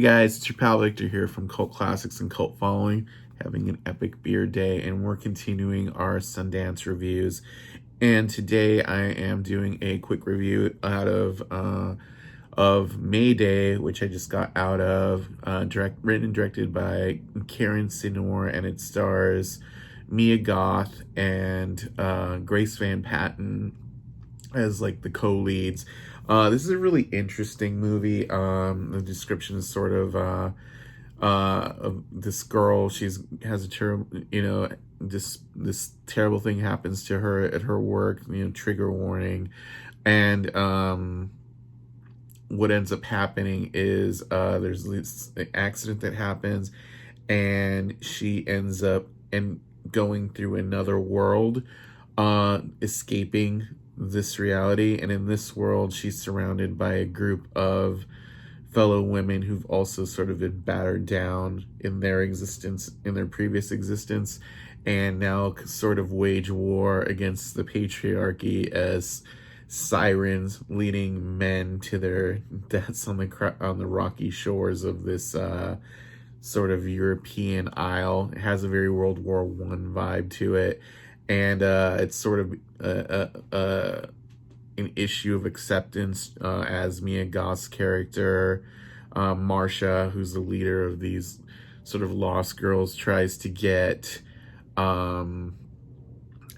guys, it's your pal Victor here from Cult Classics and Cult Following, having an epic beer day, and we're continuing our Sundance reviews. And today I am doing a quick review out of Mayday, which I just got out of, written and directed by Karen Cinorre, and it stars Mia Goth and Grace Van Patten as like the co-leads. This is a really interesting movie. The description is sort of this girl. Has a terrible, this terrible thing happens to her at her work. Trigger warning, and what ends up happening is there's this accident that happens, and she ends up going through another world, escaping this reality. And in this world, she's surrounded by a group of fellow women who've also sort of been battered down in their existence, in their previous existence, and now sort of wage war against the patriarchy as sirens leading men to their deaths on the rocky shores of this sort of European isle. It has a very World War One vibe to it, and it's sort of an issue of acceptance as Mia Goth's character, Marsha, who's the leader of these sort of lost girls, tries to get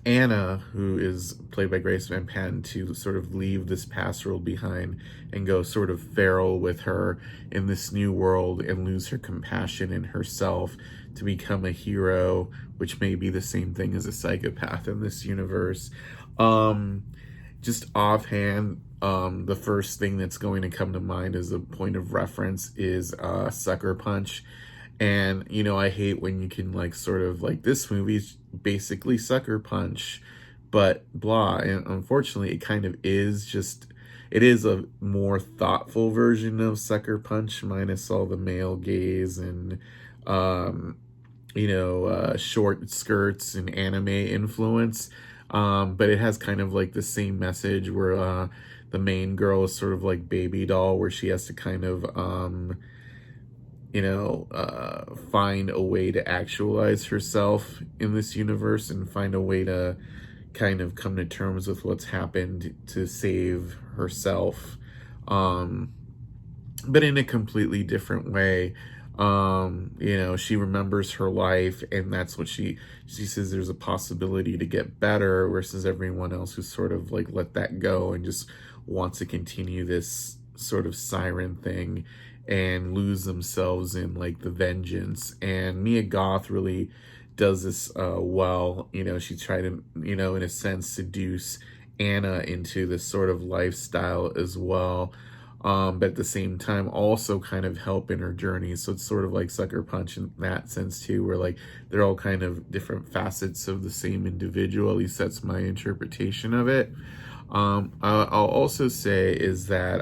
Anna, who is played by Grace Van Patten, to sort of leave this past world behind and go sort of feral with her in this new world and lose her compassion in herself to become a hero, which may be the same thing as a psychopath in this universe. Just offhand, the first thing that's going to come to mind as a point of reference is Sucker Punch. And, I hate when you can this movie's basically Sucker Punch, but blah. And unfortunately, it kind of is it is a more thoughtful version of Sucker Punch, minus all the male gaze and, short skirts and anime influence. But it has kind of like the same message where the main girl is sort of like baby doll, where she has to kind of find a way to actualize herself in this universe and find a way to kind of come to terms with what's happened to save herself, but in a completely different way. She remembers her life, and that's what she says there's a possibility to get better, versus everyone else who's sort of like let that go and just wants to continue this sort of siren thing and lose themselves in like the vengeance. And Mia Goth really does this well. She tried to, in a sense, seduce Anna into this sort of lifestyle as well. But at the same time also kind of help in her journey. So it's sort of like Sucker Punch in that sense too, where like they're all kind of different facets of the same individual. At least that's my interpretation of it. I'll also say is that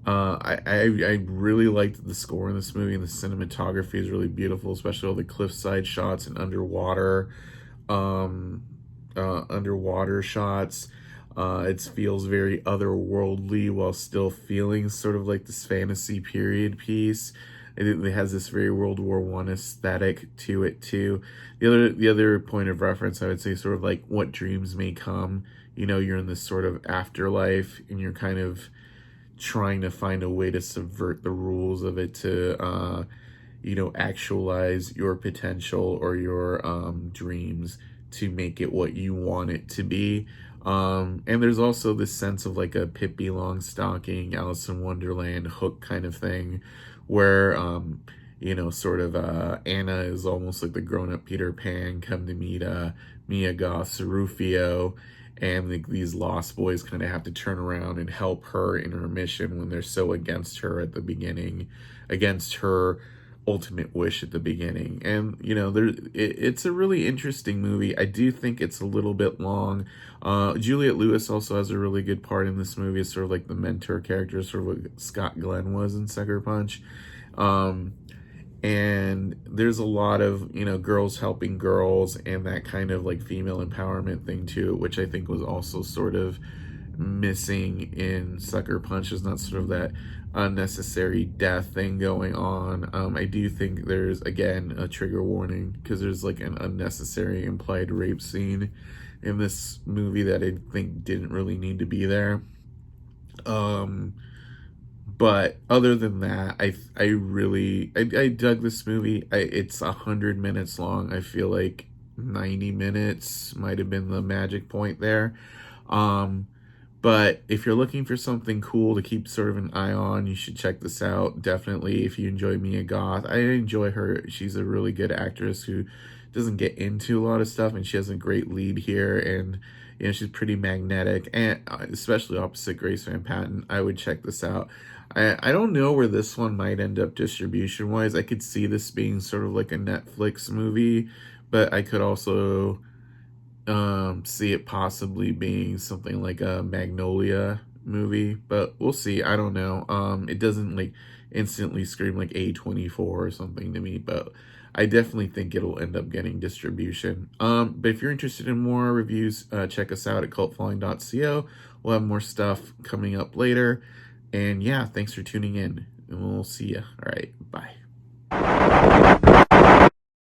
I really liked the score in this movie, and the cinematography is really beautiful, especially all the cliffside shots and underwater shots. It feels very otherworldly while still feeling sort of like this fantasy period piece. It has this very World War One aesthetic to it too. The other point of reference, I would say, sort of like what dreams may come. You're in this sort of afterlife, and you're kind of trying to find a way to subvert the rules of it to, actualize your potential or your dreams to make it what you want it to be. And there's also this sense of like a Pippi Longstocking, Alice in Wonderland Hook kind of thing, where Anna is almost like the grown-up Peter Pan come to meet Mia Goth's Rufio, and these lost boys kind of have to turn around and help her in her mission when they're so against her at the beginning, against her ultimate wish at the beginning. And it's a really interesting movie. I do think it's a little bit long. Juliette Lewis also has a really good part in this movie. It's sort of like the mentor character, sort of what Scott Glenn was in Sucker Punch. And there's a lot of girls helping girls and that kind of like female empowerment thing too, which I think was also sort of missing in Sucker Punch is not sort of that unnecessary death thing going on. I do think there's, again, a trigger warning, because there's like an unnecessary implied rape scene in this movie that I think didn't really need to be there. But other than that, I dug this movie. It's 100 minutes long. I feel like 90 minutes might have been the magic point there. But if you're looking for something cool to keep sort of an eye on, you should check this out. Definitely, if you enjoy Mia Goth. I enjoy her. She's a really good actress who doesn't get into a lot of stuff, and she has a great lead here, and she's pretty magnetic, and especially opposite Grace Van Patten. I would check this out. I don't know where this one might end up distribution wise. I could see this being sort of like a Netflix movie, but I could also see it possibly being something like a Magnolia movie, but we'll see. I don't know. It doesn't like instantly scream like A24 or something to me, but I definitely think it'll end up getting distribution. But if you're interested in more reviews, check us out at cultfollowing.co. We'll have more stuff coming up later. And yeah, thanks for tuning in, and we'll see you. All right, bye.